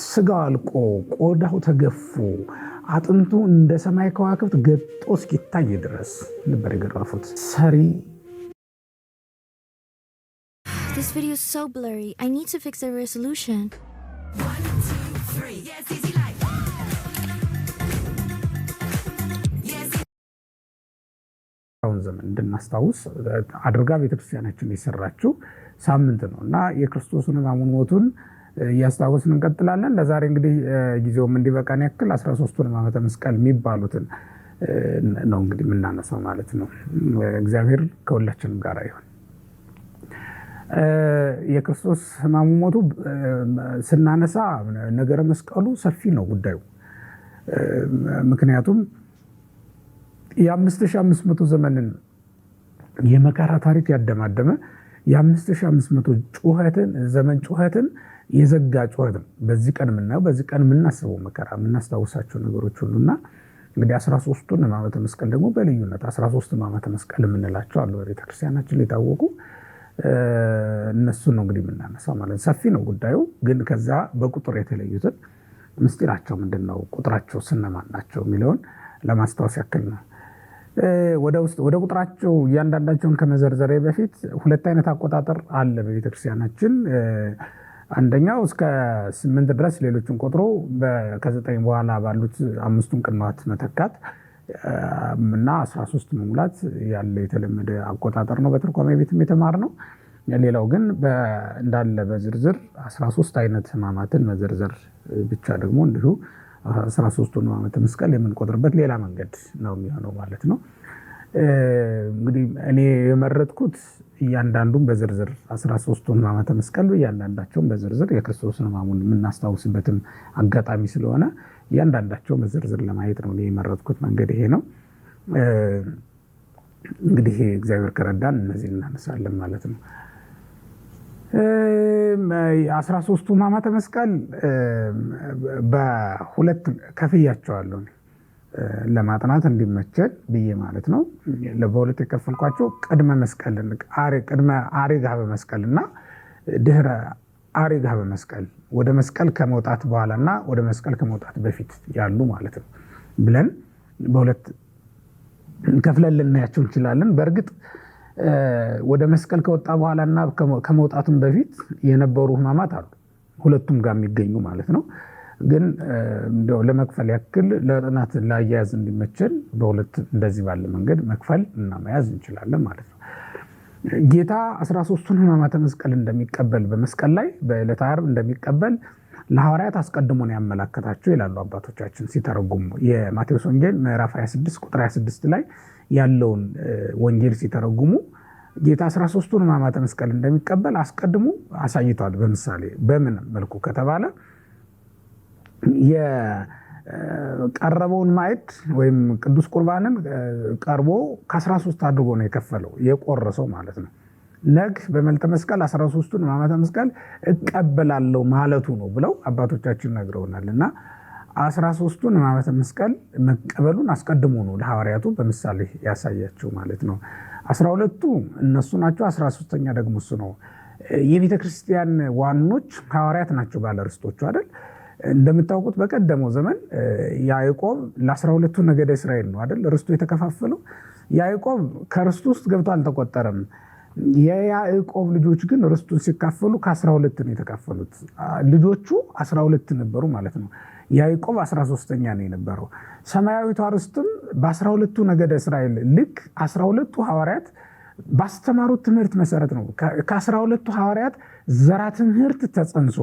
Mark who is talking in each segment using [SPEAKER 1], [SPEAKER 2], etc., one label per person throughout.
[SPEAKER 1] ስጋው አልቆ ቆዳው ተገፎ አጥንቱ እንደ ሰማይ ከዋክብት ገጦ እስኪታይ ድረስ ነበር የገረፉት። ሰሪ
[SPEAKER 2] This video is so blurry. I need to fix the resolution. 1, 2, 3. Yes, easy life. Yes.
[SPEAKER 1] አሁን ዘመን እንድናስታውስ አድርጋ ቤተክርስቲያናችን የሰራችው ሳምንት ነው እና የክርስቶስን ሕማሙን ሞቱን እያስታወስን እንቀጥላለን። ለዛሬ እንግዲህ ጊዜውም እንዲበቃን ያክል 13ቱን ሕማማተ መስቀል የሚባሉትን ነው እንግዲህ የምናነሳው ማለት ነው። እግዚአብሔር ከሁላችንም ጋር ይሁን። የክርስቶስ ሕማሙ ሞቱ ስናነሳ ነገረ መስቀሉ ሰፊ ነው ጉዳዩ። ምክንያቱም የ5500 ዘመንን የመከራ ታሪክ ያደማደመ የ5500 ዘመን ጩኸትን የዘጋ ጩኸት ነው። በዚህ ቀን የምናየው በዚህ ቀን የምናስበው መከራ የምናስታውሳቸው ነገሮች ሁሉና እንግዲህ 13ቱን ሕማማተ መስቀል ደግሞ በልዩነት 13 ሕማማተ መስቀል የምንላቸው አሉ በቤተክርስቲያናችን የታወቁ እነሱን ነው እንግዲህ የምናነሳው ማለት ሰፊ ነው ጉዳዩ። ግን ከዛ በቁጥር የተለዩትን ምስጢራቸው ምንድነው፣ ቁጥራቸው ስነማን ናቸው የሚለውን ለማስታወስ ያክል ነው። ወደ ቁጥራቸው እያንዳንዳቸውን ከመዘርዘሬ በፊት ሁለት አይነት አቆጣጠር አለ በቤተክርስቲያናችን። አንደኛው እስከ 8 ድረስ ሌሎችን ቆጥሮ ከ9 በኋላ ባሉት 5ቱን ቅንዋት መተካት እና 13 መሙላት ያለ የተለመደ አቆጣጠር ነው። በትርጓሜ ቤትም የተማርነው። ሌላው ግን እንዳለ በዝርዝር 13 አይነት ሕማማትን መዘርዘር ብቻ ደግሞ እንዲሁ 13ቱን ሕማማተ መስቀል የምንቆጥርበት ሌላ መንገድ ነው የሚሆነው ማለት ነው። እንግዲህ እኔ የመረጥኩት እያንዳንዱን በዝርዝር 13ቱን ሕማማተ መስቀል እያንዳንዳቸውን በዝርዝር የክርስቶስን ሕማሙን የምናስታውስበትም አጋጣሚ ስለሆነ እያንዳንዳቸው በዝርዝር ለማየት ነው የመረጥኩት መንገድ ይሄ ነው። እንግዲህ እግዚአብሔር ከረዳን እነዚህ እናነሳለን ማለት ነው። 13ቱ ሕማማተ መስቀል በሁለት ከፍያቸዋለሁ ለማጥናት እንዲመቸል ብዬ ማለት ነው። በሁለት የከፈልኳቸው ቅድመ መስቀል አሪግሃ በመስቀልና ድህረ አሪግሃ በመስቀል ወደ መስቀል ከመውጣት በኋላና ወደ መስቀል ከመውጣት በፊት ያሉ ማለት ነው ብለን በሁለት ከፍለን ልናያቸው እንችላለን። በእርግጥ ወደ መስቀል ከወጣ በኋላና ከመውጣቱም በፊት የነበሩ ሕማማት አሉ ሁለቱም ጋር የሚገኙ ማለት ነው። ግን እንደው ለመክፈል ያክል ለጥናት ላያያዝ እንዲመቸል በሁለት እንደዚህ ባለ መንገድ መክፈል እና መያዝ እንችላለን ማለት ነው። ጌታ 13ቱን ሕማማተ መስቀል እንደሚቀበል በመስቀል ላይ በዕለተ ዓርብ እንደሚቀበል ለሐዋርያት አስቀድሞ ነው ያመላከታቸው ይላሉ አባቶቻችን ሲተረጉሙ። የማቴዎስ ወንጌል ምዕራፍ 26 ቁጥር 26 ላይ ያለውን ወንጌል ሲተረጉሙ ጌታ 13ቱን ሕማማተ መስቀል እንደሚቀበል አስቀድሞ አሳይቷል። በምሳሌ በምን መልኩ ከተባለ የቀረበውን ማዕድ ወይም ቅዱስ ቁርባንን ቀርቦ ከ13 አድርጎ ነው የከፈለው የቆረሰው ማለት ነው። ነግ በመልተ መስቀል 13ቱን ሕማማተ መስቀል እቀበላለሁ ማለቱ ነው ብለው አባቶቻችን ነግረውናል። እና 13ቱን ሕማማተ መስቀል መቀበሉን አስቀድሞ ነው ለሐዋርያቱ በምሳሌ ያሳያቸው ማለት ነው። 12ቱ እነሱ ናቸው፣ 13ኛ ደግሞ እሱ ነው። የቤተ ክርስቲያን ዋኖች ሐዋርያት ናቸው ባለርስቶቹ አይደል? እንደምታውቁት በቀደመው ዘመን ያዕቆብ ለ12ቱ ነገደ እስራኤል ነው አይደል ርስቱ የተከፋፈለው። ያዕቆብ ከርስቱ ውስጥ ገብቶ አልተቆጠረም። የያዕቆብ ልጆች ግን ርስቱን ሲካፈሉ ከ12 ነው የተካፈሉት። ልጆቹ 12 ነበሩ ማለት ነው። ያዕቆብ 13ኛ ነው የነበረው። ሰማያዊቷ ርስትም በ12ቱ ነገደ እስራኤል ልክ 12ቱ ሐዋርያት ባስተማሩት ትምህርት መሰረት ነው። ከ12ቱ ሐዋርያት ዘራ ትምህርት ተጸንሶ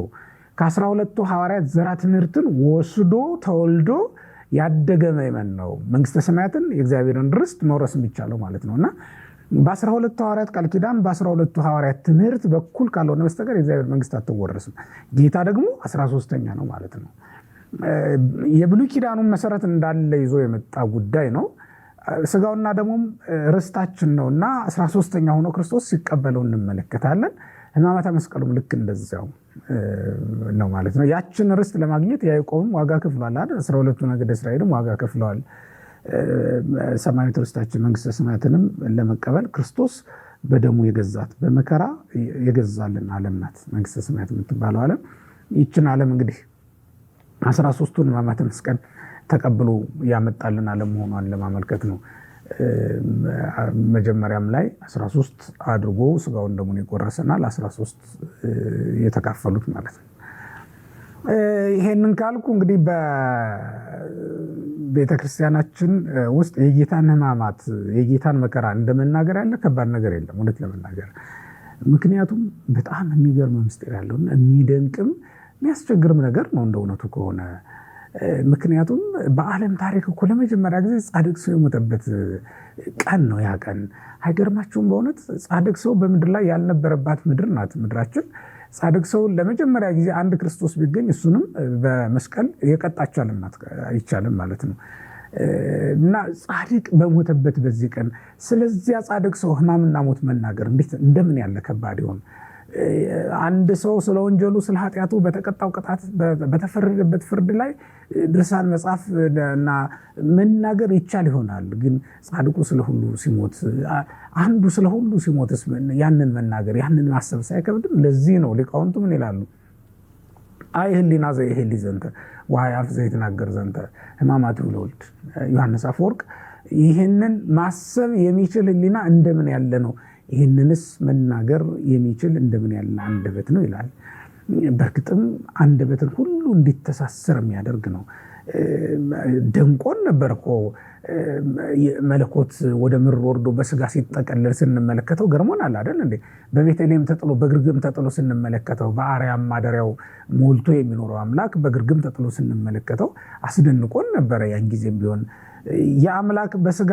[SPEAKER 1] ከ12ቱ ሐዋርያት ዘራ ትምህርትን ወስዶ ተወልዶ ያደገ ምእመን ነው መንግስተ ሰማያትን የእግዚአብሔርን ርስት መውረስ የሚቻለው ማለት ነውና በ12ቱ ሐዋርያት ቃል ኪዳን በ12ቱ ሐዋርያት ትምህርት በኩል ካልሆነ በስተቀር የእግዚአብሔር መንግስት አትወረስም። ጌታ ደግሞ 13ኛ ነው ማለት ነው። የብሉይ ኪዳኑን መሰረት እንዳለ ይዞ የመጣ ጉዳይ ነው። ስጋውና ደሙም ርስታችን ነውና 13ኛ ሆኖ ክርስቶስ ሲቀበለው እንመለከታለን። ሕማማተ መስቀሉም ልክ እንደዛው ነው ማለት ነው። ያችን ርስት ለማግኘት ያዕቆብም ዋጋ ከፍሏል አይደል? 12ቱ ነገደ እስራኤልም ዋጋ ከፍለዋል። ሰማያዊት ርስታችን መንግስተ ሰማያትንም ለመቀበል ክርስቶስ በደሙ የገዛት በመከራ የገዛልን ዓለም ናት መንግስተ ሰማያት የምትባለው ዓለም። ይችን ዓለም እንግዲህ 13ቱን ሕማማተ መስቀል ተቀብሎ ያመጣልን አለመሆኗን ለማመልከት ነው። መጀመሪያም ላይ 13 አድርጎ ስጋውን ደሙን ይቆረሰናል 13 የተካፈሉት ማለት ነው። ይሄንን ካልኩ እንግዲህ በቤተክርስቲያናችን ውስጥ የጌታን ሕማማት የጌታን መከራ እንደመናገር ያለ ከባድ ነገር የለም እውነት ለመናገር። ምክንያቱም በጣም የሚገርም ምስጢር ያለውና የሚደንቅም የሚያስቸግርም ነገር ነው እንደ እውነቱ ከሆነ። ምክንያቱም በዓለም ታሪክ እኮ ለመጀመሪያ ጊዜ ጻድቅ ሰው የሞተበት ቀን ነው ያ ቀን። አይገርማችሁም? በእውነት ጻድቅ ሰው በምድር ላይ ያልነበረባት ምድር ናት ምድራችን። ጻድቅ ሰው ለመጀመሪያ ጊዜ አንድ ክርስቶስ ቢገኝ እሱንም በመስቀል የቀጣች አይቻልም ማለት ነው። እና ጻድቅ በሞተበት በዚህ ቀን ስለዚያ ጻድቅ ሰው ሕማምና ሞት መናገር እንደምን ያለ ከባድ ይሆን? አንድ ሰው ስለ ወንጀሉ ስለ ኃጢአቱ በተቀጣው ቅጣት በተፈረደበት ፍርድ ላይ ድርሳን መጻፍ እና መናገር ይቻል ይሆናል። ግን ጻድቁ ስለሁሉ ሲሞት አንዱ ስለሁሉ ሲሞትስ ያንን መናገር ያንን ማሰብ ሳይከብድም? ለዚህ ነው ሊቃውንቱ ምን ይላሉ? አይ ህሊና ዘይሄሊ ዘንተ ወአይ አፍ ዘይትናገር ዘንተ ሕማማቲሁ ለወልድ። ዮሐንስ አፈወርቅ ይህንን ማሰብ የሚችል ህሊና እንደምን ያለ ነው፣ ይህንንስ መናገር የሚችል እንደምን ያለ አንደበት ነው ይላል። በእርግጥም አንደበትን ሁሉ እንዲተሳሰር የሚያደርግ ነው። ደንቆን ነበር እኮ መለኮት ወደ ምድር ወርዶ በስጋ ሲጠቀለል ስንመለከተው ገርሞናል አይደል እንዴ? በቤተልሔም ተጥሎ በግርግም ተጥሎ ስንመለከተው በአርያም ማደሪያው ሞልቶ የሚኖረው አምላክ በግርግም ተጥሎ ስንመለከተው አስደንቆን ነበረ። ያን ጊዜም ቢሆን የአምላክ በስጋ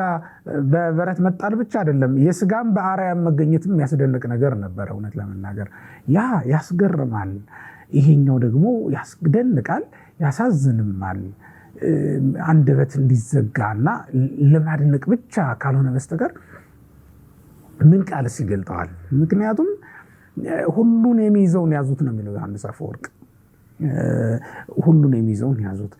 [SPEAKER 1] በበረት መጣል ብቻ አይደለም የስጋም በአርያም መገኘትም የሚያስደንቅ ነገር ነበረ። እውነት ለመናገር ያ ያስገርማል። ይሄኛው ደግሞ ያስደንቃል፣ ያሳዝንማል። አንደበት እንዲዘጋና ለማድነቅ ብቻ ካልሆነ በስተቀር ምን ቃልስ ይገልጠዋል? ምክንያቱም ሁሉን የሚይዘውን ያዙት ነው የሚለው ዮሐንስ አፈወርቅ። ሁሉን የሚይዘውን ያዙት።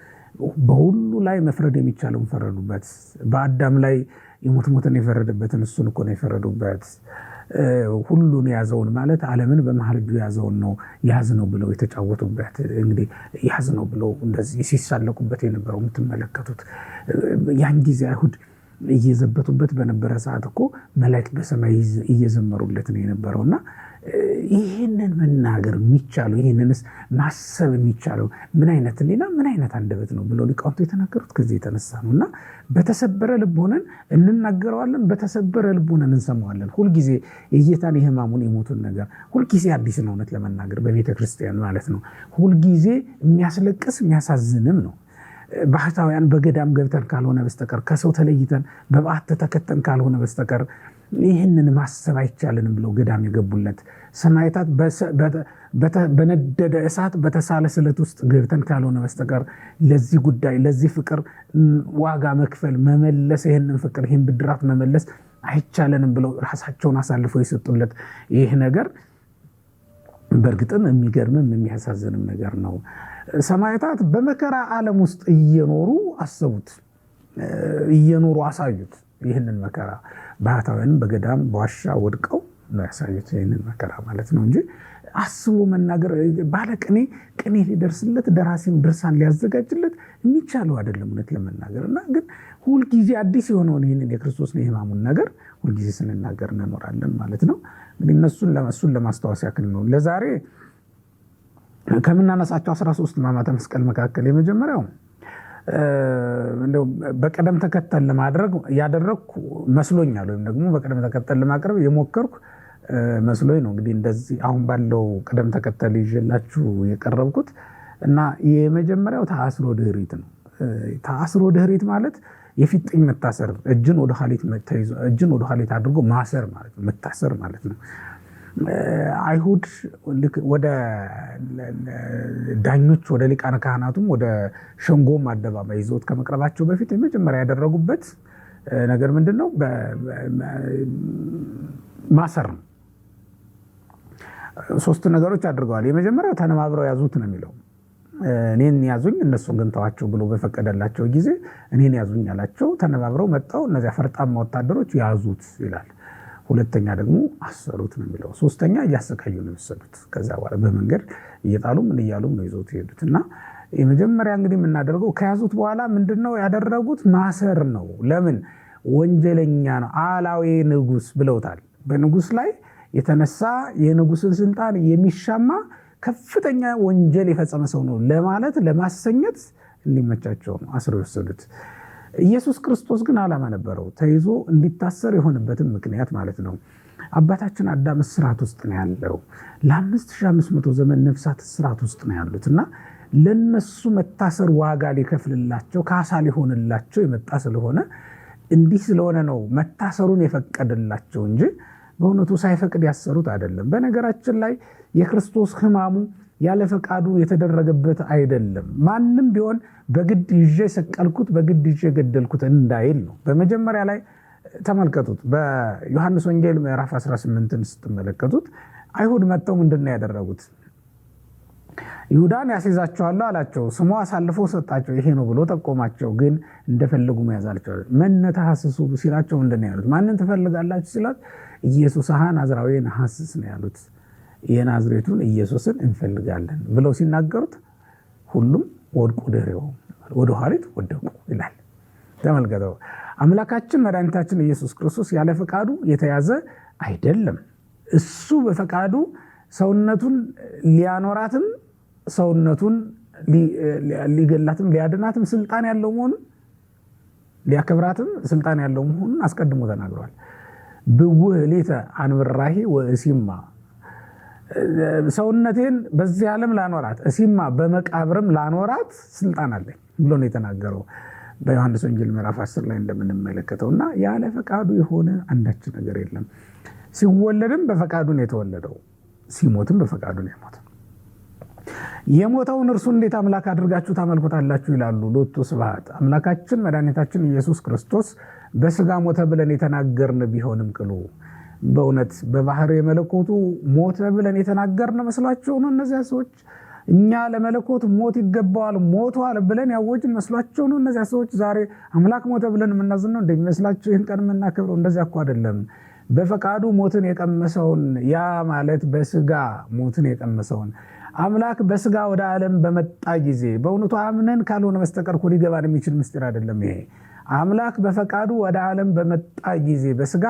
[SPEAKER 1] በሁሉ ላይ መፍረድ የሚቻለውን ፈረዱበት። በአዳም ላይ የሞት ሞትን የፈረደበትን እሱን እኮ ነው የፈረዱበት። ሁሉን ያዘውን ማለት ዓለምን በመሃል እጁ ያዘውን ነው ያዝ ነው ብለው የተጫወቱበት። እንግዲህ ያዝ ነው ብለው እንደዚህ ሲሳለቁበት የነበረው የምትመለከቱት ያን ጊዜ አይሁድ እየዘበቱበት በነበረ ሰዓት እኮ መላእክት በሰማይ እየዘመሩለት ነው የነበረውና ይህንን መናገር የሚቻለው ይህንንስ ማሰብ የሚቻለው ምን አይነት ሌላ ምን አይነት አንደበት ነው ብለው ሊቃውንቱ የተናገሩት ከዚህ የተነሳ ነው። እና በተሰበረ ልብ ሆነን እንናገረዋለን፣ በተሰበረ ልብ ሆነን እንሰማዋለን። ሁልጊዜ የጌታን የሕማሙን የሞቱን ነገር ሁልጊዜ አዲስ ነው እውነት ለመናገር በቤተ ክርስቲያን ማለት ነው። ሁልጊዜ የሚያስለቅስ የሚያሳዝንም ነው። ባህታውያን በገዳም ገብተን ካልሆነ በስተቀር ከሰው ተለይተን በበዓት ተከተን ካልሆነ በስተቀር ይህንን ማሰብ አይቻልንም ብለው ገዳም የገቡለት ሰማዕታት በነደደ እሳት በተሳለ ስለት ውስጥ ገብተን ካልሆነ በስተቀር ለዚህ ጉዳይ ለዚህ ፍቅር ዋጋ መክፈል መመለስ ይህንን ፍቅር ይህን ብድራት መመለስ አይቻልንም ብለው ራሳቸውን አሳልፈው የሰጡለት ይህ ነገር በእርግጥም የሚገርምም የሚያሳዝንም ነገር ነው። ሰማዕታት በመከራ ዓለም ውስጥ እየኖሩ አሰቡት፣ እየኖሩ አሳዩት። ይህንን መከራ ባህታውያንም በገዳም በዋሻ ወድቀው ነው ያሳዩት ይህንን መከራ ማለት ነው እንጂ አስቦ መናገር ባለቅኔ ቅኔ ሊደርስለት ደራሲም ድርሳን ሊያዘጋጅለት የሚቻለው አይደለም እውነት ለመናገር። እና ግን ሁልጊዜ አዲስ የሆነውን ይህንን የክርስቶስን የሕማሙን ነገር ሁልጊዜ ስንናገር እንኖራለን ማለት ነው። እንግዲህ እሱን ለማስታወስ ያክል ነው። ለዛሬ ከምናነሳቸው 13 ሕማማተ መስቀል መካከል የመጀመሪያው እንደው በቀደም ተከተል ለማድረግ ያደረኩ መስሎኛል፣ ወይም ደግሞ በቀደም ተከተል ለማቅረብ የሞከርኩ መስሎኝ ነው። እንግዲህ እንደዚህ አሁን ባለው ቀደም ተከተል ይዤላችሁ የቀረብኩት እና የመጀመሪያው ተአስሮ ድኅሪት ነው። ተአስሮ ድኅሪት ማለት የፊጥኝ መታሰር፣ እጅን ወደ ኋሊት አድርጎ ማሰር ማለት ነው፣ መታሰር ማለት ነው። አይሁድ ወደ ዳኞች ወደ ሊቃነ ካህናቱም ወደ ሸንጎም አደባባይ ይዘውት ከመቅረባቸው በፊት የመጀመሪያ ያደረጉበት ነገር ምንድነው? ማሰር ነው። 3 ነገሮች አድርገዋል። የመጀመሪያው ተነባብረው ያዙት ነው የሚለው። እኔን ያዙኝ እነሱን ግን ተዋቸው ብሎ በፈቀደላቸው ጊዜ እኔን ያዙኝ አላቸው። ተነባብረው መጣው እነዚያ ፈርጣማ ወታደሮች ያዙት ይላል። ሁለተኛ ደግሞ አሰሩት ነው የሚለው። ሶስተኛ እያሰቃዩ ነው የወሰዱት። ከዛ በኋላ በመንገድ እየጣሉ ምን እያሉ ነው ይዘውት ሄዱት። እና የመጀመሪያ እንግዲህ የምናደርገው ከያዙት በኋላ ምንድነው ያደረጉት? ማሰር ነው። ለምን? ወንጀለኛ ነው፣ አላዊ ንጉስ ብለውታል። በንጉስ ላይ የተነሳ የንጉስን ስልጣን የሚሻማ ከፍተኛ ወንጀል የፈጸመ ሰው ነው ለማለት ለማሰኘት እንዲመቻቸው ነው አስረው የወሰዱት። ኢየሱስ ክርስቶስ ግን ዓላማ ነበረው። ተይዞ እንዲታሰር የሆነበትን ምክንያት ማለት ነው። አባታችን አዳም እስራት ውስጥ ነው ያለው። ለ5500 ዘመን ነፍሳት እስራት ውስጥ ነው ያሉት እና ለነሱ መታሰር ዋጋ ሊከፍልላቸው ካሳ ሊሆንላቸው የመጣ ስለሆነ እንዲህ ስለሆነ ነው መታሰሩን የፈቀደላቸው እንጂ በእውነቱ ሳይፈቅድ ያሰሩት አይደለም። በነገራችን ላይ የክርስቶስ ሕማሙ ያለ ፈቃዱ የተደረገበት አይደለም። ማንም ቢሆን በግድ ይዤ ሰቀልኩት፣ በግድ ይዤ ገደልኩት እንዳይል ነው። በመጀመሪያ ላይ ተመልከቱት። በዮሐንስ ወንጌል ምዕራፍ 18ን ስትመለከቱት አይሁድ መጥተው ምንድነው ያደረጉት? ይሁዳን ያስይዛቸዋል አላቸው። ስሙ አሳልፎ ሰጣቸው። ይሄ ነው ብሎ ጠቆማቸው። ግን እንደፈለጉ መያዝ አልቻሉም። መነታሐስሱ ሲላቸው ምንድነው ያሉት? ማንን ትፈልጋላችሁ ሲላቸው ኢየሱስ ናዝራዊን ሐስስ ነው ያሉት። የናዝሬቱን ኢየሱስን እንፈልጋለን ብለው ሲናገሩት ሁሉም ወድቁ ደሬው ወደ ኋሊት ወደቁ ይላል። ተመልከተው። አምላካችን መድኃኒታችን ኢየሱስ ክርስቶስ ያለ ፈቃዱ የተያዘ አይደለም። እሱ በፈቃዱ ሰውነቱን ሊያኖራትም ሰውነቱን ሊገላትም ሊያድናትም ስልጣን ያለው መሆኑን ሊያከብራትም ስልጣን ያለው መሆኑን አስቀድሞ ተናግሯል። ብውህ ሌተ አንብራሂ ወእሲማ፣ ሰውነቴን በዚህ ዓለም ላኖራት እሲማ በመቃብርም ላኖራት ስልጣን አለኝ ብሎ ነው የተናገረው በዮሐንስ ወንጌል ምዕራፍ 10 ላይ እንደምንመለከተው። እና ያለ ፈቃዱ የሆነ አንዳች ነገር የለም። ሲወለድም በፈቃዱ ነው የተወለደው፣ ሲሞትም በፈቃዱ ነው የሞተው። የሞተውን እርሱ እንዴት አምላክ አድርጋችሁ ታመልኩታላችሁ ይላሉ ሎቱ ስብሐት። አምላካችን መድኃኒታችን ኢየሱስ ክርስቶስ በስጋ ሞተ ብለን የተናገርን ቢሆንም ቅሉ በእውነት በባህር የመለኮቱ ሞተ ብለን የተናገርን መስሏቸው ነው እነዚያ ሰዎች። እኛ ለመለኮት ሞት ይገባዋል ሞቷል ብለን ያወጅን መስሏቸው ነው እነዚያ ሰዎች። ዛሬ አምላክ ሞተ ብለን የምናዝነው እንደሚመስላቸው ይህን ቀን የምናከብረው እንደዚያ እኮ አይደለም። በፈቃዱ ሞትን የቀመሰውን ያ ማለት በስጋ ሞትን የቀመሰውን አምላክ በስጋ ወደ ዓለም በመጣ ጊዜ በእውነቱ አምነን ካልሆነ በስተቀር እኮ ሊገባን የሚችል ምስጢር አይደለም ይሄ። አምላክ በፈቃዱ ወደ ዓለም በመጣ ጊዜ በስጋ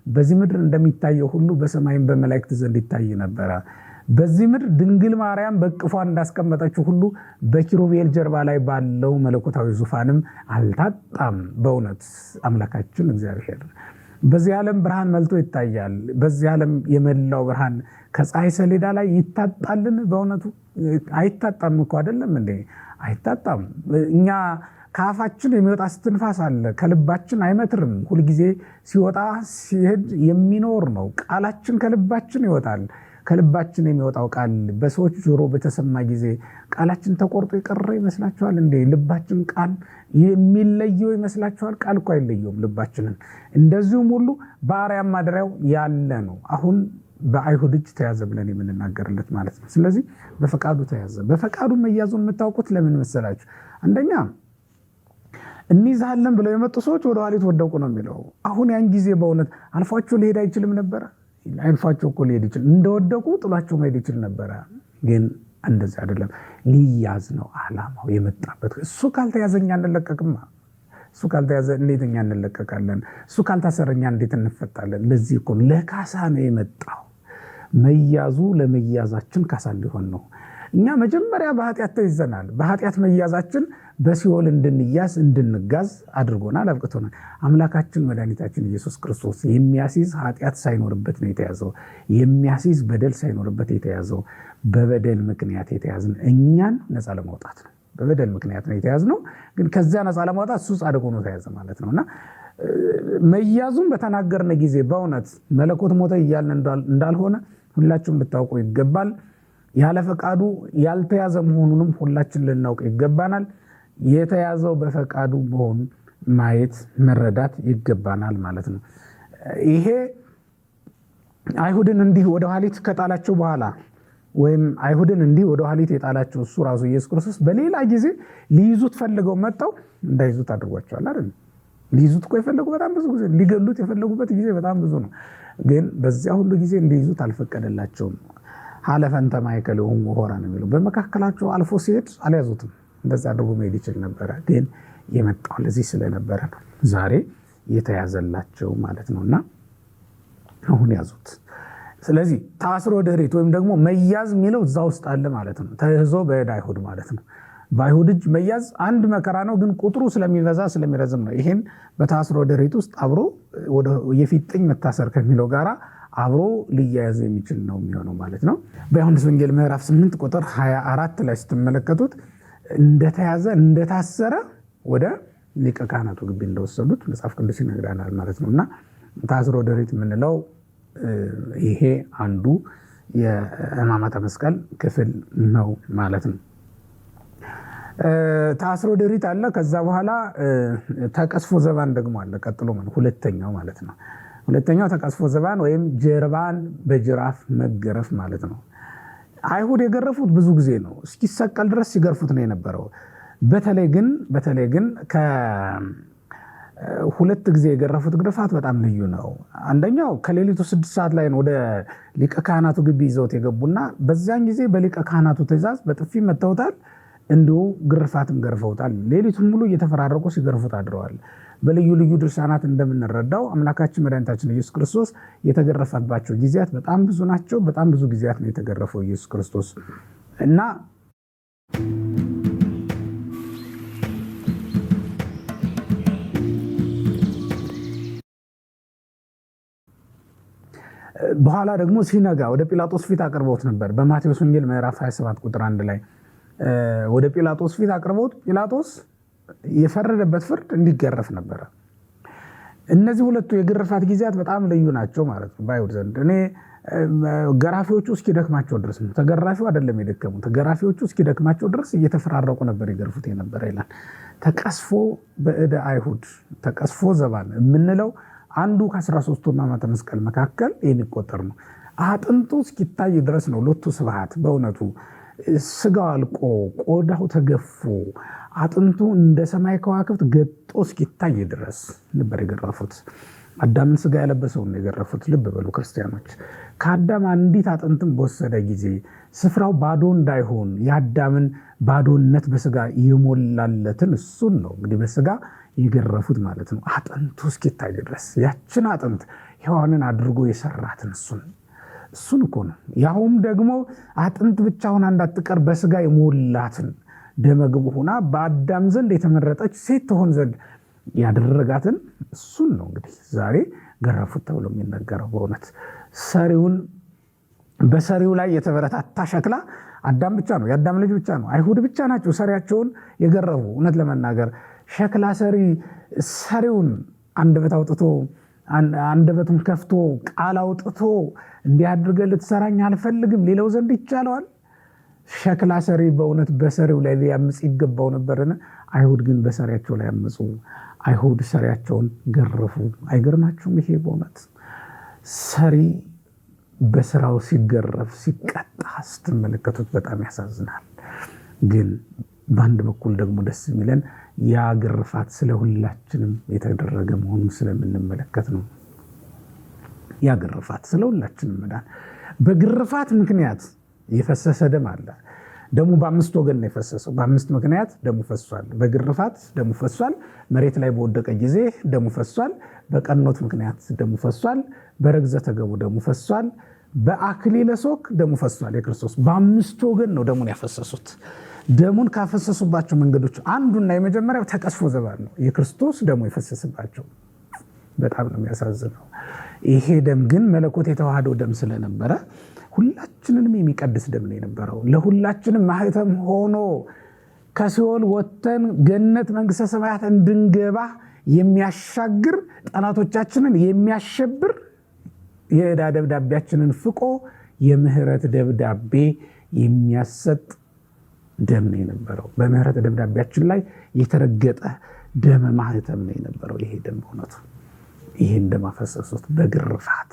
[SPEAKER 1] በዚህ ምድር እንደሚታየው ሁሉ በሰማይም በመላእክት ዘንድ ይታይ ነበረ። በዚህ ምድር ድንግል ማርያም በቅፏ እንዳስቀመጠችው ሁሉ በኪሩቤል ጀርባ ላይ ባለው መለኮታዊ ዙፋንም አልታጣም። በእውነት አምላካችን እግዚአብሔር በዚህ ዓለም ብርሃን መልቶ ይታያል። በዚህ ዓለም የመላው ብርሃን ከፀሐይ ሰሌዳ ላይ ይታጣልን? በእውነቱ አይታጣም እኮ አይደለም እንዴ? አይታጣም። እኛ ከአፋችን የሚወጣ ስትንፋስ አለ፣ ከልባችን አይመትርም። ሁልጊዜ ሲወጣ ሲሄድ የሚኖር ነው። ቃላችን ከልባችን ይወጣል። ከልባችን የሚወጣው ቃል በሰዎች ጆሮ በተሰማ ጊዜ ቃላችን ተቆርጦ የቀረ ይመስላችኋል እንዴ? ልባችን ቃል የሚለየው ይመስላችኋል? ቃል እኮ አይለየውም ልባችንን። እንደዚሁም ሁሉ በአርያም ማደሪያው ያለ ነው። አሁን በአይሁድ እጅ ተያዘ ብለን የምንናገርለት ማለት ነው። ስለዚህ በፈቃዱ ተያዘ። በፈቃዱ መያዙን የምታውቁት ለምን መሰላችሁ? አንደኛ እንይዛለን ብለው የመጡ ሰዎች ወደ ኋሊት ወደቁ ነው የሚለው። አሁን ያን ጊዜ በእውነት አልፏቸው ሊሄድ አይችልም ነበረ? አልፏቸው እኮ ሊሄድ ይችል፣ እንደወደቁ ጥሏቸው መሄድ ይችል ነበረ። ግን እንደዚህ አይደለም። ሊያዝ ነው ዓላማው የመጣበት። እሱ ካልተያዘኛ እንለቀቅማ። እሱ ካልተያዘ እንዴት እኛ እንለቀቃለን? እሱ ካልታሰረኛ እንዴት እንፈታለን? ለዚህ እኮ ለካሳ ነው የመጣው። መያዙ ለመያዛችን ካሳ ሊሆን ነው። እኛ መጀመሪያ በኃጢአት ተይዘናል። በኃጢአት መያዛችን በሲኦል እንድንያዝ እንድንጋዝ አድርጎናል፣ አብቅቶናል። አምላካችን መድኃኒታችን ኢየሱስ ክርስቶስ የሚያስይዝ ኃጢአት ሳይኖርበት ነው የተያዘው። የሚያስይዝ በደል ሳይኖርበት የተያዘው። በበደል ምክንያት የተያዝን እኛን ነፃ ለማውጣት ነው። በበደል ምክንያት ነው የተያዝነው፣ ግን ከዚያ ነፃ ለማውጣት እሱ ጻድቅ ሆኖ ተያዘ ማለት ነውና መያዙን በተናገርን ጊዜ በእውነት መለኮት ሞተ እያልን እንዳልሆነ ሁላችሁም ብታውቁ ይገባል። ያለ ፈቃዱ ያልተያዘ መሆኑንም ሁላችን ልናውቅ ይገባናል። የተያዘው በፈቃዱ መሆኑን ማየት መረዳት ይገባናል ማለት ነው። ይሄ አይሁድን እንዲህ ወደ ኋሊት ከጣላቸው በኋላ ወይም አይሁድን እንዲህ ወደ ኋሊት የጣላቸው እሱ ራሱ ኢየሱስ ክርስቶስ በሌላ ጊዜ ሊይዙት ፈልገው መጣው እንዳይዙት አድርጓቸዋል አይደል? ሊይዙት እኮ የፈለጉ በጣም ብዙ ጊዜ፣ ሊገሉት የፈለጉበት ጊዜ በጣም ብዙ ነው። ግን በዚያ ሁሉ ጊዜ እንዲይዙት አልፈቀደላቸውም። ሀለፈንተ ማእከሌሆሙ ሆረ ነው የሚለው። በመካከላቸው አልፎ ሲሄድ አልያዙትም። እንደዛ አድርጎ መሄድ ይችል ነበረ። ግን የመጣው ለዚህ ስለነበረ ነው ዛሬ የተያዘላቸው ማለት ነውና አሁን ያዙት። ስለዚህ ታስሮ ደሬት ወይም ደግሞ መያዝ የሚለው እዛ ውስጥ አለ ማለት ነው። ተይዞ በዕድ አይሁድ ማለት ነው። በአይሁድ እጅ መያዝ አንድ መከራ ነው፣ ግን ቁጥሩ ስለሚበዛ ስለሚረዝም ነው። ይሄን በታስሮ ደሬት ውስጥ አብሮ ወደ የፊጥኝ መታሰር ከሚለው ጋራ አብሮ ሊያያዝ የሚችል ነው የሚሆነው ማለት ነው። በዮሐንስ ወንጌል ምዕራፍ 8 ቁጥር 24 ላይ ስትመለከቱት እንደተያዘ እንደታሰረ ወደ ሊቀ ካህናቱ ግቢ እንደወሰዱት መጽሐፍ ቅዱስ ይነግረናል ማለት ነውና ታስሮ ደሬት የምንለው ይሄ አንዱ የሕማማተ መስቀል ክፍል ነው ማለት ነው። ታስሮ ደሬት አለ። ከዛ በኋላ ተቀስፎ ዘባን ደግሞ አለ ቀጥሎ ማለት ሁለተኛው ማለት ነው። ሁለተኛው ተቀስፎ ዘባን ወይም ጀርባን በጅራፍ መገረፍ ማለት ነው። አይሁድ የገረፉት ብዙ ጊዜ ነው፣ እስኪሰቀል ድረስ ሲገርፉት ነው የነበረው። በተለይ ግን ሁለት ጊዜ የገረፉት ግርፋት በጣም ልዩ ነው። አንደኛው ከሌሊቱ 6 ሰዓት ላይ ወደ ሊቀ ካህናቱ ግቢ ይዘውት የገቡና በዛን ጊዜ በሊቀ ካህናቱ ትእዛዝ በጥፊ መተውታል፣ እንዲሁ ግርፋትም ገርፈውታል። ሌሊቱን ሙሉ እየተፈራረቁ ሲገርፉት አድረዋል። በልዩ ልዩ ድርሳናት እንደምንረዳው አምላካችን መድኃኒታችን ኢየሱስ ክርስቶስ የተገረፈባቸው ጊዜያት በጣም ብዙ ናቸው። በጣም ብዙ ጊዜያት ነው የተገረፈው ኢየሱስ ክርስቶስ እና በኋላ ደግሞ ሲነጋ ወደ ጲላጦስ ፊት አቅርበውት ነበር። በማቴዎስ ወንጌል ምዕራፍ 27 ቁጥር 1 ላይ ወደ ጲላጦስ ፊት አቅርበውት ጲላጦስ የፈረደበት ፍርድ እንዲገረፍ ነበረ። እነዚህ ሁለቱ የግርፋት ጊዜያት በጣም ልዩ ናቸው ማለት ነው በአይሁድ ዘንድ። እኔ ገራፊዎቹ እስኪደክማቸው ድረስ ነው፣ ተገራፊው አይደለም የደከሙ፣ ተገራፊዎቹ እስኪደክማቸው ድረስ እየተፈራረቁ ነበር ይገርፉት የነበረ ይላል። ተቀስፎ በዕደ አይሁድ ተቀስፎ ዘባን የምንለው አንዱ ከ13ቱ ሕማማተ መስቀል መካከል የሚቆጠር ነው። አጥንቱ እስኪታይ ድረስ ነው። ሎቱ ስብሐት በእውነቱ ስጋው አልቆ ቆዳው ተገፎ አጥንቱ እንደ ሰማይ ከዋክብት ገጦ እስኪታይ ድረስ ነበር የገረፉት። አዳምን ስጋ ያለበሰውን የገረፉት። ልብ በሉ ክርስቲያኖች፣ ከአዳም አንዲት አጥንትን በወሰደ ጊዜ ስፍራው ባዶ እንዳይሆን የአዳምን ባዶነት በስጋ የሞላለትን እሱን ነው እንግዲህ በስጋ የገረፉት ማለት ነው። አጥንቱ እስኪታይ ድረስ ያችን አጥንት ሔዋንን አድርጎ የሰራትን እሱን እኮ ነው። ያውም ደግሞ አጥንት ብቻ ሆና እንዳትቀር በስጋ የሞላትን ደመግቡ ሆና በአዳም ዘንድ የተመረጠች ሴት ትሆን ዘንድ ያደረጋትን እሱን ነው እንግዲህ ዛሬ ገረፉት ተብሎ የሚነገረው። በእውነት በሰሪው ላይ የተበረታታ ሸክላ አዳም ብቻ ነው፣ የአዳም ልጅ ብቻ ነው፣ አይሁድ ብቻ ናቸው ሰሪያቸውን የገረፉ። እውነት ለመናገር ሸክላ ሰሪውን አንደበት አውጥቶ አንደበቱን ከፍቶ ቃል አውጥቶ እንዲያድርገህ ልትሰራኝ አልፈልግም ሊለው ዘንድ ይቻለዋል? ሸክላ ሰሪ በእውነት በሰሪው ላይ ሊያምፅ ይገባው ነበርን? አይሁድ ግን በሰሪያቸው ላይ ያመፁ። አይሁድ ሰሪያቸውን ገረፉ። አይገርማችሁም? ይሄ በእውነት ሰሪ በስራው ሲገረፍ ሲቀጣ ስትመለከቱት በጣም ያሳዝናል። ግን በአንድ በኩል ደግሞ ደስ የሚለን ያ ግርፋት ስለ ሁላችንም የተደረገ መሆኑን ስለምንመለከት ነው። ያ ግርፋት ስለ ሁላችንም መዳን። በግርፋት ምክንያት የፈሰሰ ደም አለ። ደሙ በአምስት ወገን ነው የፈሰሰው። በአምስት ምክንያት ደሙ ፈሷል። በግርፋት ደሙ ፈሷል። መሬት ላይ በወደቀ ጊዜ ደሙ ፈሷል። በቀኖት ምክንያት ደሙ ፈሷል። በርግዘተ ገቡ ደሙ ፈሷል። በአክሊለ ሦክ ደሙ ፈሷል። የክርስቶስ በአምስት ወገን ነው ደሙን ያፈሰሱት። ደሙን ካፈሰሱባቸው መንገዶች አንዱና የመጀመሪያው ተቀስፎ ዘባን ነው። የክርስቶስ ደሙ የፈሰሰባቸው በጣም ነው የሚያሳዝነው። ይሄ ደም ግን መለኮት የተዋህደው ደም ስለነበረ ሁላችንንም የሚቀድስ ደም ነው የነበረው። ለሁላችንም ማህተም ሆኖ ከሲኦል ወጥተን ገነት መንግሥተ ሰማያት እንድንገባ የሚያሻግር ጠላቶቻችንን የሚያሸብር የዕዳ ደብዳቤያችንን ፍቆ የምህረት ደብዳቤ የሚያሰጥ ደም ነው የነበረው። በምህረት ደብዳቤያችን ላይ የተረገጠ ደመ ማህተም ነው የነበረው ይሄ ደም። በእውነቱ ይሄን ደም አፈሰሱት በግርፋት።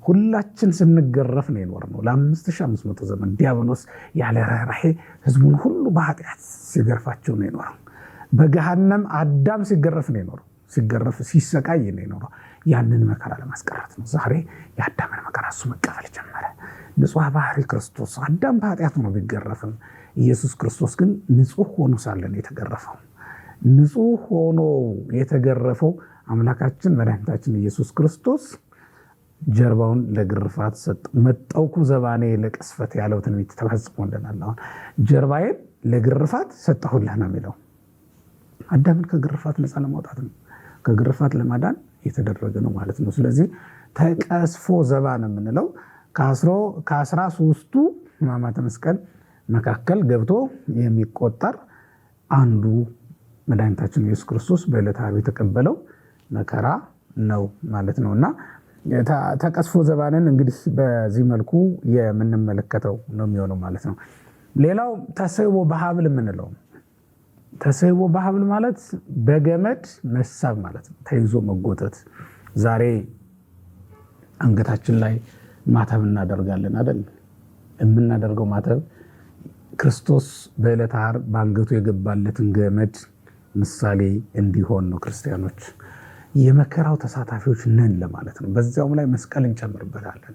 [SPEAKER 1] ሁላችን ስንገረፍ ነው የኖርነው ለ5500 ዘመን። ዲያብሎስ ያለ ርኅራኄ ህዝቡን ሁሉ በኃጢአት ሲገርፋቸው ነው የኖረው። በገሃነም አዳም ሲገረፍ ነው የኖረው። ሲገረፍ ሲሰቃይ ነው የኖረው። ያንን መከራ ለማስቀረት ነው። ዛሬ የአዳምን መከራ እሱ መቀበል ጀመረ። ንጹሕ ባህሪ ክርስቶስ አዳም በኃጢአቱ ነው ቢገረፍም፣ ኢየሱስ ክርስቶስ ግን ንጹሕ ሆኖ ሳለ ነው የተገረፈው። ንጹሕ ሆኖ የተገረፈው አምላካችን መድኃኒታችን ኢየሱስ ክርስቶስ ጀርባውን ለግርፋት ሰጥ መጣውኩ ዘባኔ ለቅስፈት ያለው ትንቢት ተፈጽሞልናል። አሁን ጀርባዬን ለግርፋት ሰጠሁልህ ነው የሚለው። አዳምን ከግርፋት ነፃ ለማውጣት ነው፣ ከግርፋት ለማዳን የተደረገ ነው ማለት ነው። ስለዚህ ተቀስፎ ዘባን የምንለው ከ13ቱ ሕማማተ መስቀል መካከል ገብቶ የሚቆጠር አንዱ መድኃኒታችን ኢየሱስ ክርስቶስ በዕለተ ዓርብ የተቀበለው መከራ ነው ማለት ነው። እና ተቀስፎ ዘባንን እንግዲህ በዚህ መልኩ የምንመለከተው ነው የሚሆነው ማለት ነው። ሌላው ተስቦ በሐብል የምንለው ተስቦ በሐብል ማለት በገመድ መሳብ ማለት ነው፣ ተይዞ መጎተት። ዛሬ አንገታችን ላይ ማተብ እናደርጋለን አይደል? የምናደርገው ማተብ ክርስቶስ በዕለተ ዓርብ በአንገቱ የገባለትን ገመድ ምሳሌ እንዲሆን ነው። ክርስቲያኖች የመከራው ተሳታፊዎች ነን ለማለት ነው። በዚያውም ላይ መስቀል እንጨምርበታለን።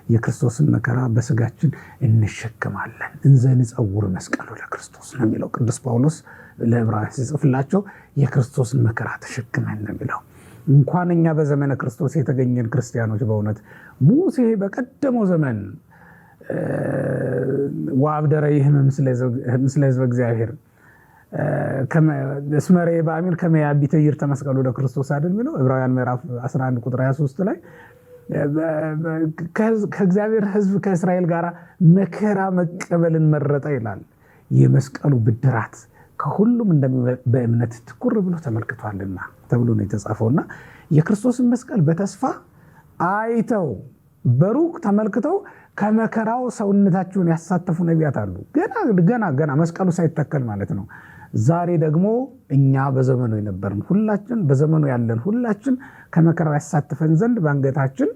[SPEAKER 1] የክርስቶስን መከራ በስጋችን እንሸክማለን። እንዘ ንጸውር መስቀሉ ለክርስቶስ ነው የሚለው ቅዱስ ጳውሎስ ለዕብራውያን ሲጽፍላቸው፣ የክርስቶስን መከራ ተሸክመን ነው የሚለው። እንኳን እኛ በዘመነ ክርስቶስ የተገኘን ክርስቲያኖች በእውነት ሙሴ በቀደመው ዘመን ወአብደረ ይህም ምስለ ሕዝበ እግዚአብሔር እስመሬ በአሚር ከመያቢ ተይር ተመስቀሉ ለክርስቶስ አይደል የሚለው ዕብራውያን ምዕራፍ 11 ቁጥር 23 ላይ ከእግዚአብሔር ሕዝብ ከእስራኤል ጋር መከራ መቀበልን መረጠ ይላል። የመስቀሉ ብድራት ከሁሉም በእምነት ትኩር ብሎ ተመልክቷልና ተብሎ ነው የተጻፈውና የክርስቶስን መስቀል በተስፋ አይተው በሩቅ ተመልክተው ከመከራው ሰውነታቸውን ያሳተፉ ነቢያት አሉ። ገና መስቀሉ ሳይተከል ማለት ነው። ዛሬ ደግሞ እኛ በዘመኑ የነበርን ሁላችን፣ በዘመኑ ያለን ሁላችን ከመከራው ያሳትፈን ዘንድ በአንገታችን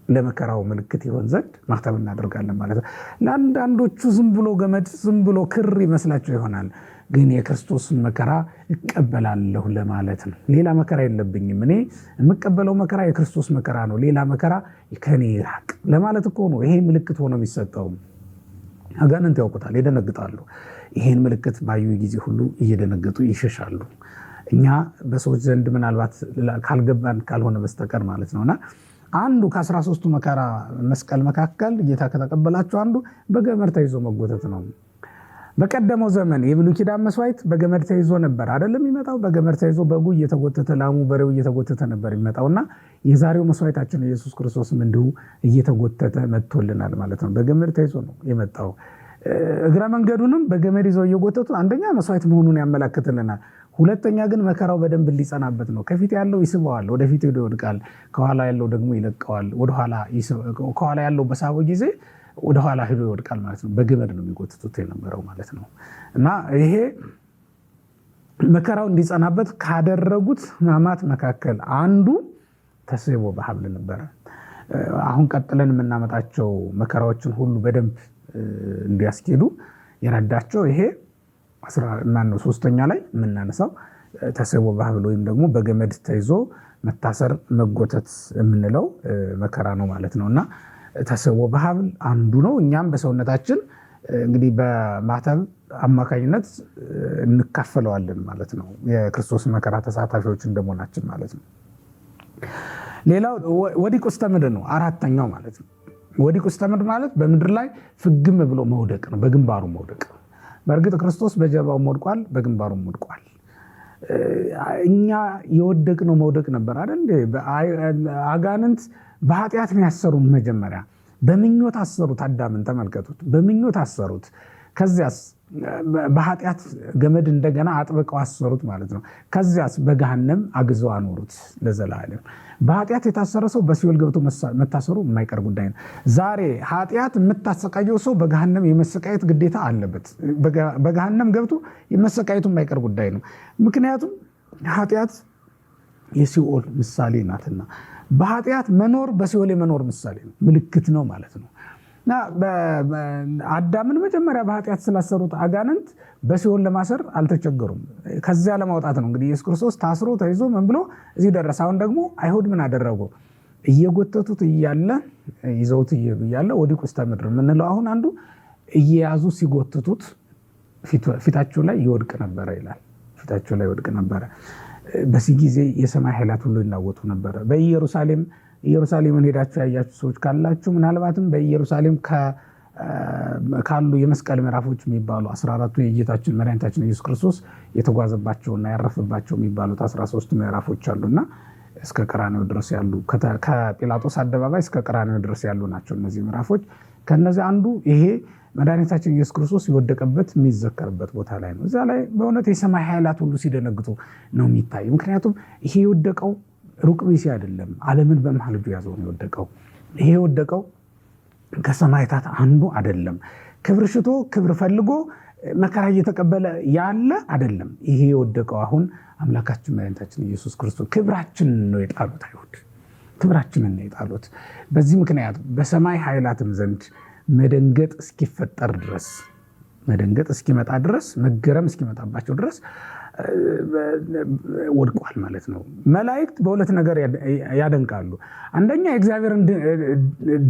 [SPEAKER 1] ለመከራው ምልክት ይሆን ዘንድ ማህተብ እናደርጋለን ማለት ነው። ለአንዳንዶቹ ዝም ብሎ ገመድ ዝም ብሎ ክር ይመስላቸው ይሆናል። ግን የክርስቶስን መከራ እቀበላለሁ ለማለት ነው። ሌላ መከራ የለብኝም፣ እኔ የምቀበለው መከራ የክርስቶስ መከራ ነው፣ ሌላ መከራ ከኔ ይራቅ ለማለት እኮ ነው። ይሄ ምልክት ሆኖ የሚሰጠው አጋንንት ያውቁታል፣ ይደነግጣሉ። ይሄን ምልክት ባዩ ጊዜ ሁሉ እየደነገጡ ይሸሻሉ። እኛ በሰዎች ዘንድ ምናልባት ካልገባን ካልሆነ በስተቀር ማለት ነውና አንዱ ከ13ቱ መከራ መስቀል መካከል ጌታ ከተቀበላቸው አንዱ በገመድ ተይዞ መጎተት ነው። በቀደመው ዘመን የብሉይ ኪዳን መስዋዕት በገመድ ተይዞ ነበር አይደለም የሚመጣው። በገመድ ተይዞ በጉ እየተጎተተ ላሙ በሬው እየተጎተተ ነበር የሚመጣውና የዛሬው መስዋዕታችን ኢየሱስ ክርስቶስም እንዲሁ እየተጎተተ መጥቶልናል ማለት ነው። በገመድ ተይዞ ነው የመጣው። እግረ መንገዱንም በገመድ ይዘው እየጎተቱ አንደኛ መስዋዕት መሆኑን ያመላክትልናል። ሁለተኛ ግን መከራው በደንብ ሊጸናበት ነው። ከፊት ያለው ይስበዋል፣ ወደፊት ሄዶ ይወድቃል። ከኋላ ያለው ደግሞ ይለቀዋል። ከኋላ ያለው በሳበው ጊዜ ወደኋላ ሄዶ ይወድቃል ማለት ነው። በገመድ ነው የሚጎትቱት የነበረው ማለት ነው። እና ይሄ መከራው እንዲጸናበት ካደረጉት ሕማማት መካከል አንዱ ተስቦ በሐብል ነበረ። አሁን ቀጥለን የምናመጣቸው መከራዎችን ሁሉ በደንብ እንዲያስኬዱ የረዳቸው ይሄ ሶስተኛ ላይ የምናነሳው ተስቦ በሐብል ወይም ደግሞ በገመድ ተይዞ መታሰር መጎተት የምንለው መከራ ነው ማለት ነው። እና ተስቦ በሐብል አንዱ ነው። እኛም በሰውነታችን እንግዲህ በማተብ አማካኝነት እንካፈለዋለን ማለት ነው። የክርስቶስ መከራ ተሳታፊዎች እንደመሆናችን ማለት ነው። ሌላው ወዲቅ ውስተ ምድር ነው፣ አራተኛው ማለት ነው። ወዲቅ ውስተ ምድር ማለት በምድር ላይ ፍግም ብሎ መውደቅ ነው፣ በግንባሩ መውደቅ። በእርግጥ ክርስቶስ በጀርባው ወድቋል፣ በግንባሩም ወድቋል። እኛ የወደቅነው መውደቅ ነበር አይደል? አጋንንት በኃጢአት ነው ያሰሩን። መጀመሪያ በምኞት አሰሩት። አዳምን ተመልከቱት፣ በምኞት አሰሩት። ከዚያስ በኃጢአት ገመድ እንደገና አጥብቀው አሰሩት ማለት ነው። ከዚያስ በገሃነም አግዘው አኖሩት ለዘላለም። በኃጢአት የታሰረ ሰው በሲኦል ገብቶ መታሰሩ የማይቀር ጉዳይ ነው። ዛሬ ኃጢአት የምታሰቃየው ሰው በገሃነም የመሰቃየት ግዴታ አለበት። በገሃነም ገብቶ የመሰቃየቱ የማይቀር ጉዳይ ነው። ምክንያቱም ኃጢአት የሲኦል ምሳሌ ናትና፣ በኃጢአት መኖር በሲኦል የመኖር ምሳሌ ነው፣ ምልክት ነው ማለት ነው። እና አዳምን መጀመሪያ በኃጢአት ስላሰሩት አጋንንት በሲኦል ለማሰር አልተቸገሩም። ከዚያ ለማውጣት ነው እንግዲህ ኢየሱስ ክርስቶስ ታስሮ ተይዞ ምን ብሎ እዚህ ደረሰ። አሁን ደግሞ አይሁድ ምን አደረጉ? እየጎተቱት እያለ ይዘውት እየሄዱ እያለ ወዲቁ ውስተ ምድር የምንለው አሁን አንዱ እየያዙ ሲጎትቱት ፊታቸው ላይ ይወድቅ ነበረ ይላል። ፊታቸው ላይ ይወድቅ ነበረ። በዚህ ጊዜ የሰማይ ኃይላት ሁሉ ይናወጡ ነበረ። ኢየሩሳሌምን ሄዳችሁ ያያችሁ ሰዎች ካላችሁ ምናልባትም በኢየሩሳሌም ካሉ የመስቀል ምዕራፎች የሚባሉ 14ቱ የጌታችን መድኃኒታችን ኢየሱስ ክርስቶስ የተጓዘባቸውና ያረፈባቸው የሚባሉት 13 ምዕራፎች አሉና እስከ ቀራንዮ ድረስ ያሉ ከጲላጦስ አደባባይ እስከ ቀራንዮ ድረስ ያሉ ናቸው እነዚህ ምዕራፎች። ከነዚህ አንዱ ይሄ መድኃኒታችን ኢየሱስ ክርስቶስ የወደቀበት የሚዘከርበት ቦታ ላይ ነው። እዛ ላይ በእውነት የሰማይ ኃይላት ሁሉ ሲደነግጡ ነው የሚታይ። ምክንያቱም ይሄ የወደቀው ሩቅ ብእሲ አይደለም፣ ዓለምን በመሃል እጁ ያዘው ነው የወደቀው። ይሄ የወደቀው ከሰማዕታት አንዱ አይደለም፣ ክብር ሽቶ ክብር ፈልጎ መከራ እየተቀበለ ያለ አይደለም። ይሄ የወደቀው አሁን አምላካችን መድኃኒታችን ኢየሱስ ክርስቶስ ክብራችንን ነው የጣሉት። አይሁድ ክብራችንን ነው የጣሉት። በዚህ ምክንያት በሰማይ ኃይላትም ዘንድ መደንገጥ እስኪፈጠር ድረስ መደንገጥ እስኪመጣ ድረስ መገረም እስኪመጣባቸው ድረስ ወድቋል ማለት ነው። መላእክት በሁለት ነገር ያደንቃሉ። አንደኛ የእግዚአብሔርን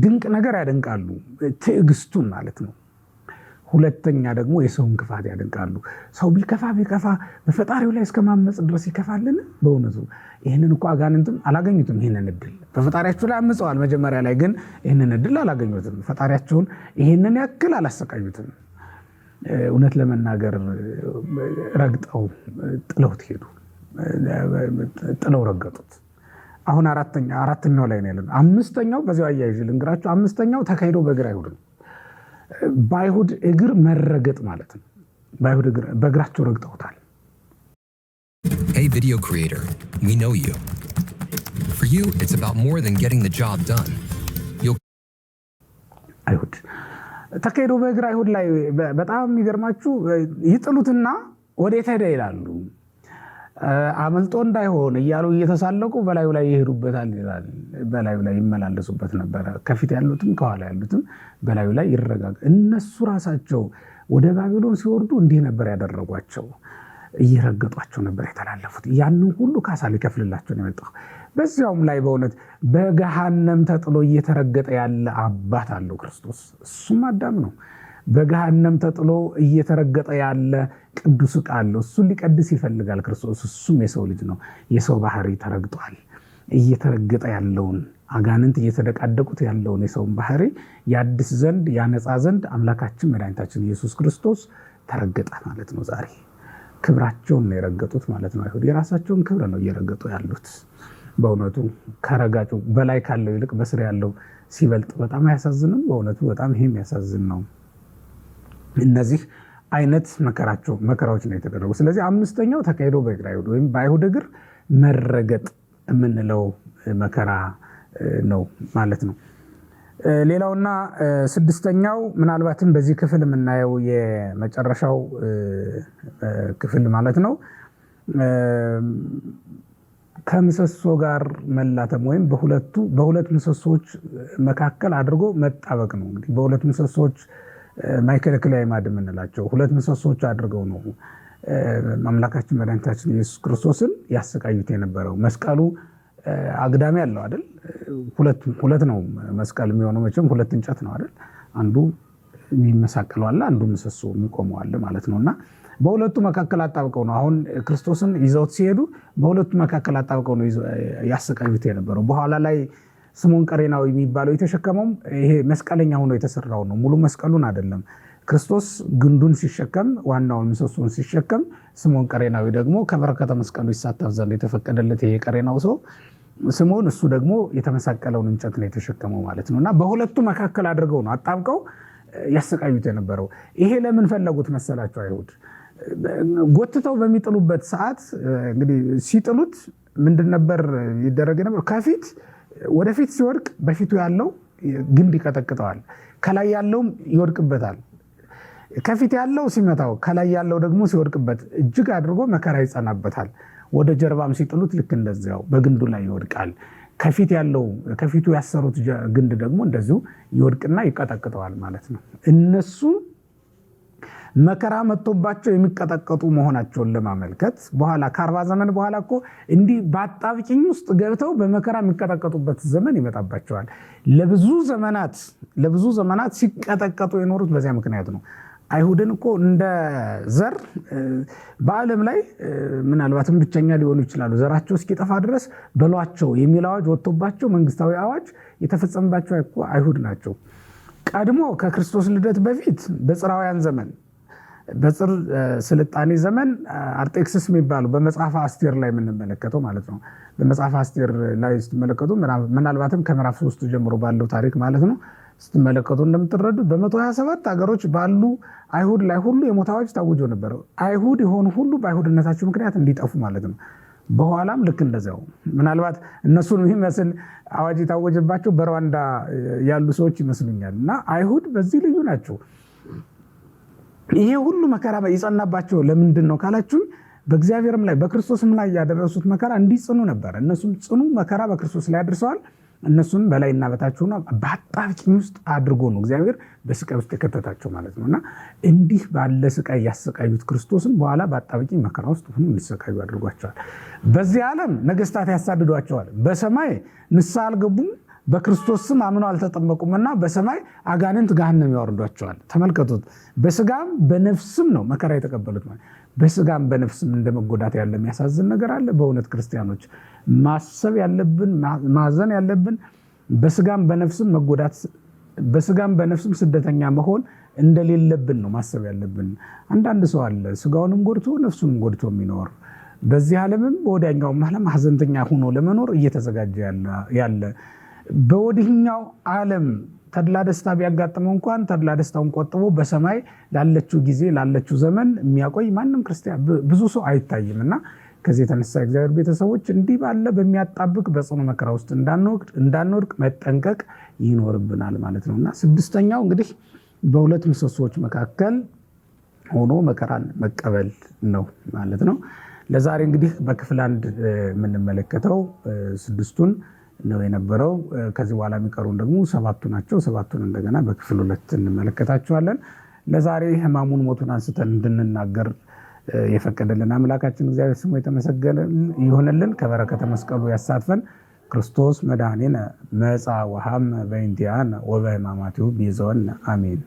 [SPEAKER 1] ድንቅ ነገር ያደንቃሉ፣ ትዕግስቱን ማለት ነው። ሁለተኛ ደግሞ የሰውን ክፋት ያደንቃሉ። ሰው ቢከፋ በፈጣሪው ላይ እስከማመጽ ድረስ ይከፋልን? በእውነቱ ይህንን እኮ አጋንንትም አላገኙትም። ይህንን እድል በፈጣሪያቸው ላይ አምፀዋል። መጀመሪያ ላይ ግን ይህንን እድል አላገኙትም። ፈጣሪያቸውን ይህንን ያክል አላሰቃዩትም። እውነት ለመናገር ረግጠው ጥለውት ሄዱ፣ ጥለው ረገጡት። አሁን አራተኛው ላይ ነው ያለው። አምስተኛው በዚያው አያይዤ ልንገራችሁ። አምስተኛው ተካሂዶ በእግር አይሁድ ነው። በአይሁድ እግር መረገጥ ማለት ነው። በአይሁድ እግር በእግራቸው ረግጠውታል።
[SPEAKER 3] Hey video creator, we know you. For you, it's about more than getting the job done.
[SPEAKER 1] አይሁድ ተካሂዶ በእግር አይሁድ ላይ በጣም የሚገርማችሁ ይጥሉትና ወዴት ሄደ ይላሉ። አመልጦ እንዳይሆን እያሉ እየተሳለቁ በላዩ ላይ ይሄዱበታል ይላል። በላዩ ላይ ይመላለሱበት ነበረ። ከፊት ያሉትም ከኋላ ያሉትም በላዩ ላይ ይረጋግ። እነሱ ራሳቸው ወደ ባቢሎን ሲወርዱ እንዲህ ነበር ያደረጓቸው። እየረገጧቸው ነበር የተላለፉት። ያንን ሁሉ ካሳ ሊከፍልላቸው ነው የመጣው። በዚያውም ላይ በእውነት በገሃነም ተጥሎ እየተረገጠ ያለ አባት አለው ክርስቶስ። እሱም አዳም ነው። በገሃነም ተጥሎ እየተረገጠ ያለ ቅዱስ ዕቃ አለው። እሱን ሊቀድስ ይፈልጋል ክርስቶስ። እሱም የሰው ልጅ ነው። የሰው ባህሪ ተረግጧል። እየተረገጠ ያለውን አጋንንት እየተደቃደቁት ያለውን የሰውን ባህሪ ያድስ ዘንድ ያነጻ ዘንድ አምላካችን መድኃኒታችን ኢየሱስ ክርስቶስ ተረገጠ ማለት ነው። ዛሬ ክብራቸውን ነው የረገጡት ማለት ነው። አይሁድ የራሳቸውን ክብር ነው እየረገጡ ያሉት። በእውነቱ ከረጋጩ በላይ ካለው ይልቅ በስር ያለው ሲበልጥ በጣም አያሳዝንም? በእውነቱ በጣም ይሄም ያሳዝን ነው። እነዚህ አይነት መከራዎች ነው የተደረጉ። ስለዚህ አምስተኛው ተካሂዶ በእግር አይሁድ ወይም በአይሁድ እግር መረገጥ የምንለው መከራ ነው ማለት ነው። ሌላውና ስድስተኛው ምናልባትም በዚህ ክፍል የምናየው የመጨረሻው ክፍል ማለት ነው ከምሰሶ ጋር መላተም ወይም በሁለት ምሰሶች መካከል አድርጎ መጣበቅ ነው። እንግዲህ በሁለት ምሰሶች ማይከለክል አይማድ የምንላቸው ሁለት ምሰሶች አድርገው ነው አምላካችን መድኃኒታችን ኢየሱስ ክርስቶስን ያሰቃዩት የነበረው። መስቀሉ አግዳሚ ያለው አይደል? ሁለት ነው መስቀል የሚሆነው። መቼም ሁለት እንጨት ነው አይደል? አንዱ የሚመሳቀለው አለ፣ አንዱ ምሰሶ የሚቆመው አለ ማለት ነውና በሁለቱ መካከል አጣብቀው ነው አሁን ክርስቶስን ይዘውት ሲሄዱ በሁለቱ መካከል አጣብቀው ነው ያሰቃዩት የነበረው። በኋላ ላይ ስምዖን ቀሬናዊ የሚባለው የተሸከመው ይሄ መስቀለኛ ሆኖ የተሰራው ነው። ሙሉ መስቀሉን አይደለም። ክርስቶስ ግንዱን ሲሸከም ዋናውን ምሰሶን ሲሸከም፣ ስምዖን ቀሬናዊ ደግሞ ከበረከተ መስቀሉ ይሳተፍ ዘንድ የተፈቀደለት ይሄ ቀሬናው ሰው ስምዖን እሱ ደግሞ የተመሳቀለውን እንጨት ነው የተሸከመው ማለት ነውና በሁለቱ መካከል አድርገው ነው አጣብቀው ያሰቃዩት የነበረው። ይሄ ለምን ፈለጉት መሰላችሁ? አይሁድ ጎትተው በሚጥሉበት ሰዓት እንግዲህ ሲጥሉት ምንድን ነበር ይደረግ ነበር? ከፊት ወደፊት ሲወድቅ በፊቱ ያለው ግንድ ይቀጠቅጠዋል፣ ከላይ ያለውም ይወድቅበታል። ከፊት ያለው ሲመታው ከላይ ያለው ደግሞ ሲወድቅበት እጅግ አድርጎ መከራ ይጸናበታል። ወደ ጀርባም ሲጥሉት ልክ እንደዚያው በግንዱ ላይ ይወድቃል። ከፊቱ ያሰሩት ግንድ ደግሞ እንደዚሁ ይወድቅና ይቀጠቅጠዋል ማለት ነው። እነሱ መከራ መጥቶባቸው የሚቀጠቀጡ መሆናቸውን ለማመልከት በኋላ ከ40 ዘመን በኋላ እኮ እንዲህ በአጣብቂኝ ውስጥ ገብተው በመከራ የሚቀጠቀጡበት ዘመን ይመጣባቸዋል። ለብዙ ዘመናት ሲቀጠቀጡ የኖሩት በዚያ ምክንያት ነው። አይሁድን እኮ እንደ ዘር በዓለም ላይ ምናልባትም ብቸኛ ሊሆኑ ይችላሉ። ዘራቸው እስኪጠፋ ድረስ በሏቸው የሚል አዋጅ ወጥቶባቸው መንግስታዊ አዋጅ የተፈጸመባቸው አይሁድ ናቸው። ቀድሞ ከክርስቶስ ልደት በፊት በጽራውያን ዘመን በጽር ስልጣኔ ዘመን አርጤክስስ የሚባሉ በመጽሐፈ አስቴር ላይ የምንመለከተው ማለት ነው። በመጽሐፈ አስቴር ላይ ስትመለከቱ ምናልባትም ከምዕራፍ 3 ጀምሮ ባለው ታሪክ ማለት ነው ስትመለከቱ እንደምትረዱት በ127 ሀገሮች ባሉ አይሁድ ላይ ሁሉ የሞት አዋጅ ታውጆ ነበር። አይሁድ የሆኑ ሁሉ በአይሁድነታቸው ምክንያት እንዲጠፉ ማለት ነው። በኋላም ልክ እንደዚያው ምናልባት እነሱን የሚመስል አዋጅ የታወጀባቸው በሩዋንዳ ያሉ ሰዎች ይመስሉኛል። እና አይሁድ በዚህ ልዩ ናቸው። ይሄ ሁሉ መከራ ይጸናባቸው ለምንድን ነው ካላችሁም በእግዚአብሔርም ላይ በክርስቶስም ላይ ያደረሱት መከራ እንዲጽኑ ነበር። እነሱም ጽኑ መከራ በክርስቶስ ላይ አድርሰዋል። እነሱን በላይና በታች ሆኖ በአጣብቂኝ ውስጥ አድርጎ ነው እግዚአብሔር በስቃይ ውስጥ የከተታቸው ማለት ነው። እና እንዲህ ባለ ስቃይ ያሰቃዩት ክርስቶስን በኋላ በአጣብቂኝ መከራ ውስጥ ሆኖ እንዲሰቃዩ አድርጓቸዋል። በዚህ ዓለም ነገስታት ያሳድዷቸዋል። በሰማይ ንስሐ አልገቡም፣ በክርስቶስ ስም አምነው አልተጠመቁምና በሰማይ አጋንንት ገሃነም ያወርዷቸዋል። ተመልከቱት። በስጋም በነፍስም ነው መከራ የተቀበሉት ማለት። በስጋም በነፍስም እንደመጎዳት ያለ የሚያሳዝን ነገር አለ። በእውነት ክርስቲያኖች ማሰብ ያለብን ማዘን ያለብን በስጋም በነፍስም መጎዳት፣ በስጋም በነፍስም ስደተኛ መሆን እንደሌለብን ነው ማሰብ ያለብን። አንዳንድ ሰው አለ ስጋውንም ጎድቶ ነፍሱንም ጎድቶ የሚኖር በዚህ ዓለምም በወዲያኛውም ዓለም ሀዘንተኛ ሆኖ ለመኖር እየተዘጋጀ ያለ በወዲህኛው ዓለም ተድላ ደስታ ቢያጋጥመው እንኳን ተድላ ደስታውን ቆጥቦ በሰማይ ላለችው ጊዜ ላለችው ዘመን የሚያቆይ ማንም ክርስቲያን ብዙ ሰው አይታይም። እና ከዚህ የተነሳ እግዚአብሔር ቤተሰቦች እንዲህ ባለ በሚያጣብቅ በጽኑ መከራ ውስጥ እንዳንወድቅ መጠንቀቅ ይኖርብናል ማለት ነው። እና ስድስተኛው እንግዲህ በሁለት ምሰሶዎች መካከል ሆኖ መከራን መቀበል ነው ማለት ነው። ለዛሬ እንግዲህ በክፍል 1 የምንመለከተው 6ቱን ነው የነበረው። ከዚህ በኋላ የሚቀሩን ደግሞ 7ቱ ናቸው። 7ቱን እንደገና በክፍል 2 እንመለከታቸዋለን። ለዛሬ ሕማሙን ሞቱን አንስተን እንድንናገር የፈቀደልን አምላካችን እግዚአብሔር ስሙ የተመሰገነ ይሁንልን። ከበረከተ መስቀሉ ያሳትፈን። ክርስቶስ መድኃኒነ መጻ ወሐመ በእንቲአነ ወበሕማማቲሁ ቤዛወነ አሜን።